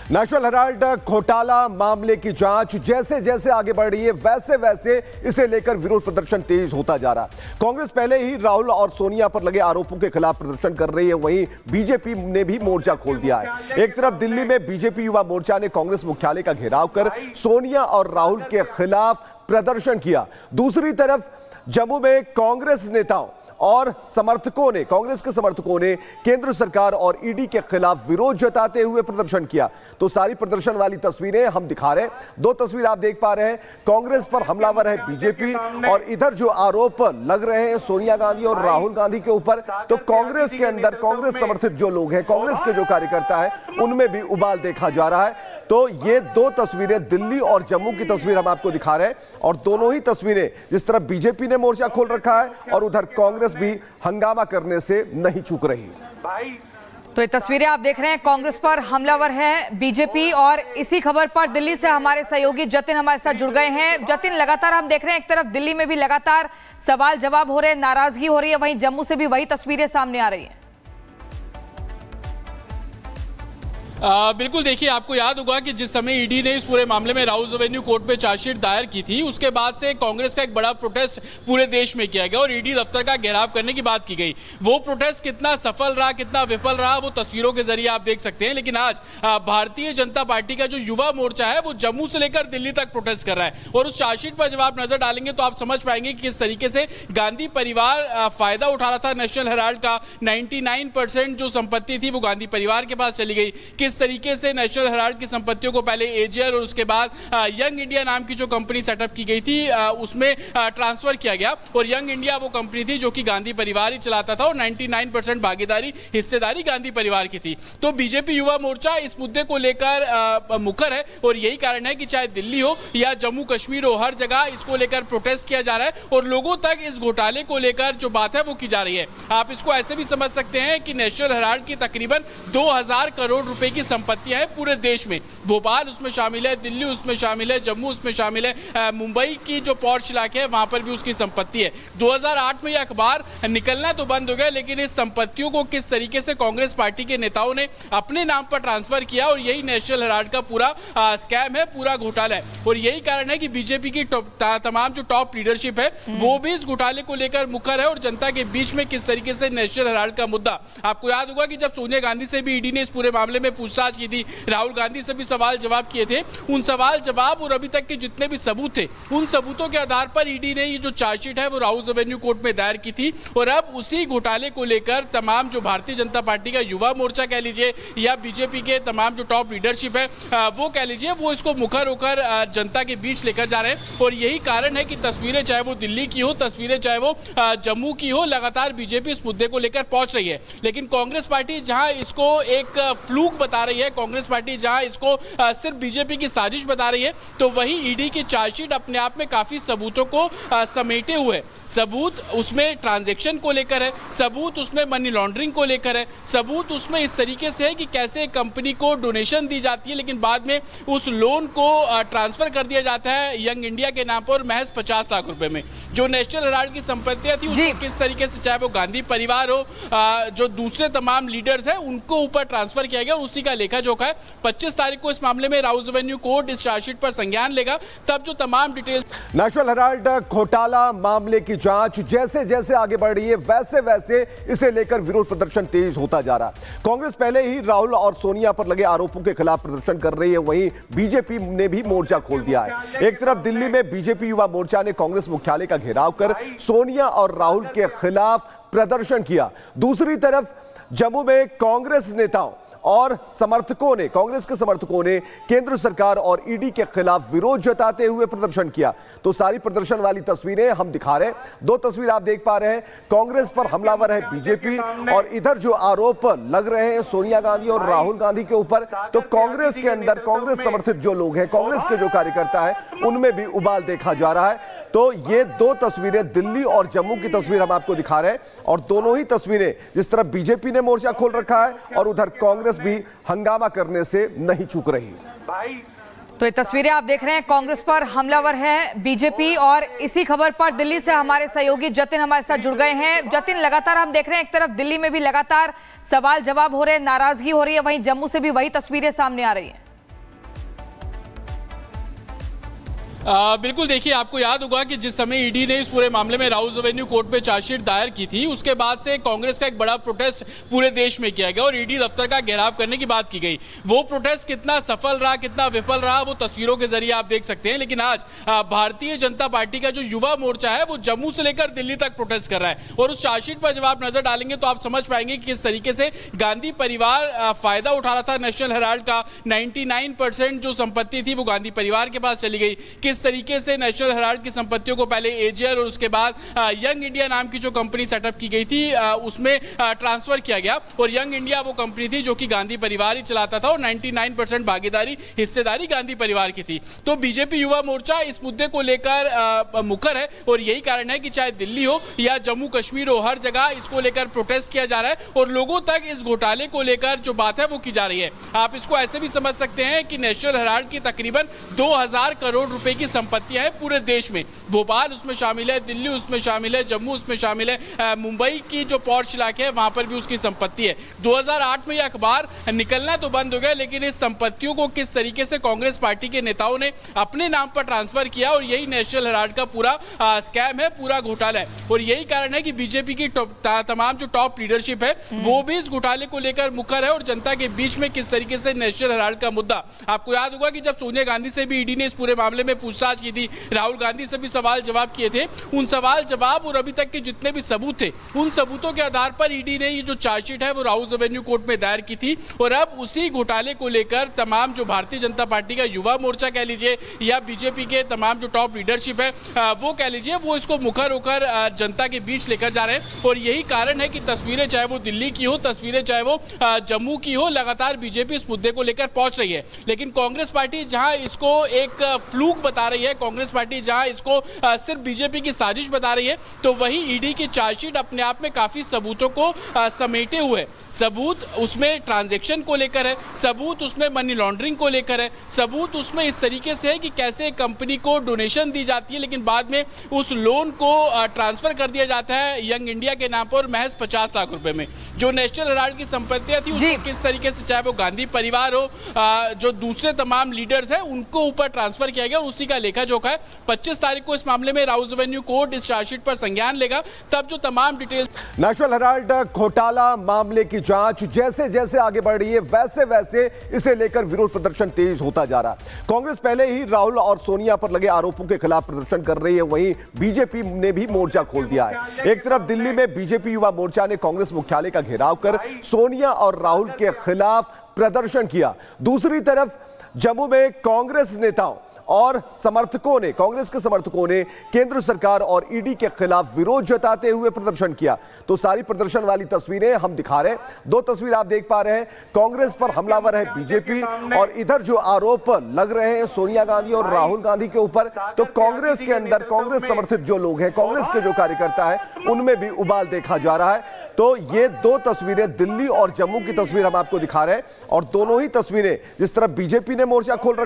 National Herald घोटाला मामले की जांच जैसे जैसे आगे बढ़ रही है वैसे वैसे इसे लेकर विरोध प्रदर्शन तेज होता जा रहा है। कांग्रेस पहले ही राहुल और सोनिया पर लगे आरोपों के खिलाफ प्रदर्शन कर रही है, वहीं बीजेपी ने भी मोर्चा खोल दिया है। एक तरफ दिल्ली में बीजेपी युवा मोर्चा ने कांग्रेस मुख्यालय का घेराव कर सोनिया और राहुल के खिलाफ प्रदर्शन किया, दूसरी तरफ जम्मू में कांग्रेस नेताओं और समर्थकों ने, कांग्रेस के समर्थकों ने केंद्र सरकार और ईडी के खिलाफ विरोध जताते हुए प्रदर्शन किया। तो सारी प्रदर्शन वाली तस्वीरें हम दिखा रहे हैं। दो तस्वीर आप देख पा रहे हैं, कांग्रेस पर हमलावर है बीजेपी और इधर जो आरोप लग रहे हैं सोनिया गांधी और राहुल गांधी के ऊपर, तो कांग्रेस के अंदर कांग्रेस समर्थित जो लोग हैं, कांग्रेस के जो कार्यकर्ता है, उनमें भी उबाल देखा जा रहा है। तो ये दो तस्वीरें दिल्ली और जम्मू की तस्वीर हम आपको दिखा रहे हैं और दोनों ही तस्वीरें जिस तरफ बीजेपी ने मोर्चा खोल रखा है और उधर कांग्रेस भी हंगामा करने से नहीं चूक रही। तो ये तस्वीरें आप देख रहे हैं, कांग्रेस पर हमलावर है बीजेपी और इसी खबर पर दिल्ली से हमारे सहयोगी जतिन हमारे साथ जुड़ गए हैं। जतिन, लगातार हम देख रहे हैं एक तरफ दिल्ली में भी लगातार सवाल जवाब हो रहे हैं, नाराजगी हो रही है, वहीं जम्मू से भी वही तस्वीरें सामने आ रही हैं। बिल्कुल, देखिए आपको याद होगा कि जिस समय ईडी ने इस पूरे मामले में राउज एवेन्यू कोर्ट में चार्जशीट दायर की थी, उसके बाद से कांग्रेस का एक बड़ा प्रोटेस्ट पूरे देश में किया गया और ईडी दफ्तर का घेराव करने की बात की गई। वो प्रोटेस्ट कितना सफल रहा, कितना विफल रहा, वो तस्वीरों के जरिए आप देख सकते हैं। लेकिन आज भारतीय जनता पार्टी का जो युवा मोर्चा है वो जम्मू से लेकर दिल्ली तक प्रोटेस्ट कर रहा है और उस चार्जशीट पर जब आप नजर डालेंगे तो आप समझ पाएंगे कि किस तरीके से गांधी परिवार फायदा उठा रहा था नेशनल हेराल्ड का। 99% जो संपत्ति थी वो गांधी परिवार के पास चली गई। किस तरीके से नेशनल हेराल्ड की संपत्तियों को पहले एजेएल और उसके बाद यंग इंडिया नाम की जो कंपनी सेटअप की गई थी उसमें ट्रांसफर किया गया और यंग इंडिया वो कंपनी थी जो कि गांधी परिवार ही चलाता था और 99% भागीदारी, हिस्सेदारी गांधी परिवार की थी। तो बीजेपी युवा मोर्चा इस मुद्दे को लेकर मुखर है और यही कारण है कि चाहे दिल्ली हो या जम्मू कश्मीर हो, हर जगह इसको लेकर प्रोटेस्ट किया जा रहा है और लोगों तक इस घोटाले को लेकर जो बात है वो की जा रही है। आप इसको ऐसे भी समझ सकते हैं कि नेशनल हेराल्ड की तकरीबन 2000 करोड़ रुपए की संपत्तियां हैं पूरे देश में। भोपाल उसमें शामिल है, दिल्ली उसमें शामिल है, जम्मू उसमें शामिल है, मुंबई की जो पॉर्श इलाके है वहां पर भी उसकी संपत्ति है। 2008 में यह अखबार निकलना तो बंद हो गया, लेकिन इस संपत्तियों को किस तरीके से कांग्रेस पार्टी के नेताओं ने अपने नाम पर ट्रांसफर किया और यही नेशनल हेराल्ड का पूरा स्कैम है, पूरा घोटाला है। और यही कारण है कि बीजेपी की तमाम जो टॉप लीडरशिप है वो भी इस घोटाले को लेकर मुखर है और जनता के बीच में किस तरीके से नेशनल हेराल्ड का मुद्दा, आपको याद होगा कि जब सोनिया गांधी से भी ईडी ने इस पूरे मामले में पूछताछ की थी, राहुल गांधी से भी सवाल जवाब किए थे, उन सवाल जवाब और अभी तक के जितने भी सबूत थे उन सबूतों के आधार पर ईडी ने ये जो चार्जशीट है वो राउज एवेन्यू कोर्ट में दायर की थी और अब उसी घोटाले को लेकर तमाम जो भारतीय जनता पार्टी का युवा मोर्चा कह लीजिए या बीजेपी के तमाम जो टॉप लीडरशिप है वो कह लीजिए, वो इसको मुखर होकर जनता के बीच लेकर जा रहे हैं। और यही कारण है कि तस्वीरें चाहे वो दिल्ली की हो, तस्वीरें चाहे वो जम्मू की हो, लगातार बीजेपी इस मुद्दे को लेकर पहुंच रही है। लेकिन कांग्रेस पार्टी जहां इसको एक फ्लूक बता रही है, कांग्रेस पार्टी जहां इसको सिर्फ बीजेपी की साजिश बता रही है, तो वहीं ईडी की चार्जशीट अपने आप में काफी सबूतों को समेटे हुए, सबूत उसमें ट्रांजैक्शन को लेकर है, सबूत उसमें मनी लॉन्ड्रिंग को लेकर है, सबूत उसमें इस तरीके से है कि कैसे कंपनी को डोनेशन दी जाती है लेकिन बाद में उस लोन को ट्रांसफर कर दिया जाता है यंग इंडिया के नाम पर महज 50 लाख रुपए में। जो नेशनल हेराल्ड की संपत्तियां थी उसको किस तरीके से, चाहे वो गांधी परिवार हो, जो दूसरे तमाम लीडर्स हैं, उनको ऊपर ट्रांसफर किया गया और उसी का लेखा जोखा है। 25 तारीख को इस मामले में राउज एवेन्यू कोर्ट इस चार्जशीट पर संज्ञान लेगा, तब जो तमाम डिटेल। नेशनल हेराल्ड घोटाला मामले की जांच जैसे जैसे आगे बढ़ रही है वैसे वैसे इसे लेकर विरोध प्रदर्शन तेज होता जा रहा है। कांग्रेस पहले ही राहुल और सोनिया पर लगे आरोपों के खिलाफ प्रदर्शन कर रही है, वहीं बीजेपी ने भी मोर्चा खोल दिया है। एक तरफ दिल्ली में बीजेपी युवा मोर्चा ने कांग्रेस मुख्यालय का घेराव कर सोनिया और राहुल के खिलाफ प्रदर्शन किया, दूसरी तरफ जम्मू में कांग्रेस नेताओं और समर्थकों ने, कांग्रेस के समर्थकों ने केंद्र सरकार और ईडी के खिलाफ विरोध जताते हुए प्रदर्शन किया। तो सारी प्रदर्शन वाली तस्वीरें हम दिखा रहे हैं। दो तस्वीर आप देख पा रहे हैं, कांग्रेस पर हमलावर है बीजेपी और इधर जो आरोप लग रहे हैं सोनिया गांधी और राहुल गांधी के ऊपर, तो कांग्रेस के अंदर कांग्रेस समर्थित जो लोग हैं, कांग्रेस के जो कार्यकर्ता है, उनमें भी उबाल देखा जा रहा है। तो ये दो तस्वीरें दिल्ली और जम्मू की तस्वीर हम आपको दिखा रहे हैं और दोनों ही तस्वीरें जिस तरफ बीजेपी ने मोर्चा खोल रखा है और उधर कांग्रेस भी हंगामा करने से नहीं चूक रही। तो ये तस्वीरें आप देख रहे हैं, कांग्रेस पर हमलावर है बीजेपी और इसी खबर पर दिल्ली से हमारे सहयोगी जतिन हमारे साथ जुड़ गए हैं। जतिन, लगातार हम देख रहे हैं एक तरफ दिल्ली में भी लगातार सवाल जवाब हो रहे हैं, नाराजगी हो रही है, वहीं जम्मू से भी वही तस्वीरें सामने आ रही हैं। बिल्कुल देखिए, आपको याद होगा कि जिस समय ईडी ने इस पूरे मामले में राउज एवेन्यू कोर्ट में चार्जशीट दायर की थी, उसके बाद से कांग्रेस का एक बड़ा प्रोटेस्ट पूरे देश में किया गया और ईडी दफ्तर का घेराव करने की बात की गई। वो प्रोटेस्ट कितना सफल रहा, कितना विफल रहा, वो तस्वीरों के जरिए आप देख सकते हैं। लेकिन आज भारतीय जनता पार्टी का जो युवा मोर्चा है वो जम्मू से लेकर दिल्ली तक प्रोटेस्ट कर रहा है और उस चार्जशीट पर जब आप नजर डालेंगे तो आप समझ पाएंगे कि किस तरीके से गांधी परिवार फायदा उठा रहा था। नेशनल हेराल्ड का 99% जो संपत्ति थी वो गांधी परिवार के पास चली गई। किस तरीके से नेशनल हेराल्ड की संपत्तियों को पहले एजीएल और उसके बाद यंग इंडिया नाम की जो कंपनी सेटअप की गई थी उसमें ट्रांसफर किया गया और यंग इंडिया वो कंपनी थी जो कि गांधी परिवार ही चलाता था और 99% भागीदारी हिस्सेदारी गांधी परिवार की थी। तो बीजेपी युवा मोर्चा इस मुद्दे को लेकर मुखर है और यही कारण है कि चाहे दिल्ली हो या जम्मू कश्मीर हो, हर जगह इसको लेकर प्रोटेस्ट किया जा रहा है और लोगों तक इस घोटाले को लेकर जो बात है वो की जा रही है। आप इसको ऐसे भी समझ सकते हैं कि नेशनल हेराल्ड की तकरीबन 2000 करोड़ रुपए की संपत्तियां हैं पूरे देश में। भोपाल उसमें शामिल है, दिल्ली उसमें शामिल है, जम्मू उसमें शामिल है, मुंबई की जो पॉर्श इलाके है वहां पर भी उसकी संपत्ति है। 2008 में यह अखबार निकलना तो बंद हो गया, लेकिन इस संपत्तियों को किस तरीके से कांग्रेस पार्टी के नेताओं ने अपने नाम पर ट्रांसफर किया और यही नेशनल हेराल्ड का पूरा स्कैम है, पूरा घोटाला है। और यही कारण है कि बीजेपी की तमाम जो टॉप लीडरशिप है वो भी इस घोटाले को लेकर मुखर है और जनता के बीच में किस तरीके से नेशनल हेराल्ड का मुद्दा। आपको याद होगा कि जब सोनिया गांधी से भी ईडी ने इस पूरे मामले में पूछताछ की थी, राहुल गांधी से भी सवाल जवाब किए थे, उन सवाल जवाब और अभी तक के जितने भी सबूत थे उन सबूतों के आधार पर ईडी ने ये जो चार्जशीट है वो राउज एवेन्यू कोर्ट में दायर की थी। और अब उसी घोटाले को लेकर तमाम जो भारतीय जनता पार्टी का युवा मोर्चा कह लीजिए या बीजेपी के तमाम जो टॉप लीडरशिप है वो कह लीजिए, वो इसको मुखर होकर जनता के बीच लेकर जा रहे हैं। और यही कारण है कि तस्वीरें चाहे वो दिल्ली की हो, तस्वीरें चाहे वो जम्मू की हो, लगातार बीजेपी इस मुद्दे को लेकर पहुंच रही है। लेकिन कांग्रेस पार्टी जहां इसको एक फ्लूक बता रही है, कांग्रेस पार्टी जहां इसको सिर्फ बीजेपी की साजिश बता रही है, तो वही ईडी की चार्जशीट अपने आप में काफी सबूतों को समेटे हुए। सबूत उसमें ट्रांजैक्शन को लेकर है, सबूत उसमें मनी लॉन्ड्रिंग को लेकर है, सबूत उसमें इस तरीके से है कि कैसे कंपनी को डोनेशन दी जाती है लेकिन बाद में उस लोन को ट्रांसफर कर दिया जाता है यंग इंडिया के नाम पर महज 50 लाख रुपए में। जो नेशनल हेराल्ड की संपत्तियां थी उसको किस तरीके से, चाहे वो गांधी परिवार हो, जो दूसरे तमाम लीडर्स हैं, उनको ऊपर ट्रांसफर किया गया और उसी का लेखा जोखा है। 25 तारीख को इस मामले में राउज एवेन्यू कोर्ट इस चार्जशीट पर संज्ञान लेगा, तब जो तमाम डिटेल। नेशनल हेराल्ड घोटाला मामले की जांच जैसे जैसे आगे बढ़ रही है वैसे वैसे इसे लेकर विरोध प्रदर्शन तेज होता जा रहा है। कांग्रेस पहले ही राहुल और सोनिया पर लगे आरोपों के खिलाफ प्रदर्शन कर रही है, वहीं बीजेपी ने भी मोर्चा खोल दिया है। एक तरफ दिल्ली में बीजेपी युवा मोर्चा ने कांग्रेस मुख्यालय का घेराव कर सोनिया और राहुल के खिलाफ प्रदर्शन किया, दूसरी तरफ जम्मू में कांग्रेस नेताओं और समर्थकों ने, कांग्रेस के समर्थकों ने केंद्र सरकार और ईडी के खिलाफ विरोध जताते हुए प्रदर्शन किया। तो सारी प्रदर्शन वाली तस्वीरें हम दिखा रहे हैं। दो तस्वीर आप देख पा रहे हैं, कांग्रेस पर हमलावर है बीजेपी और इधर जो आरोप लग रहे हैं सोनिया गांधी और राहुल गांधी के ऊपर, तो कांग्रेस के अंदर कांग्रेस समर्थित जो लोग हैं, कांग्रेस के जो कार्यकर्ता हैं, उनमें भी उबाल देखा जा रहा है। तो ये दो तस्वीरें दिल्ली और जम्मू की तस्वीर हम आपको दिखा रहे हैं और दोनों ही तस्वीरें जिस तरह बीजेपी ने मोर्चा खोल रखा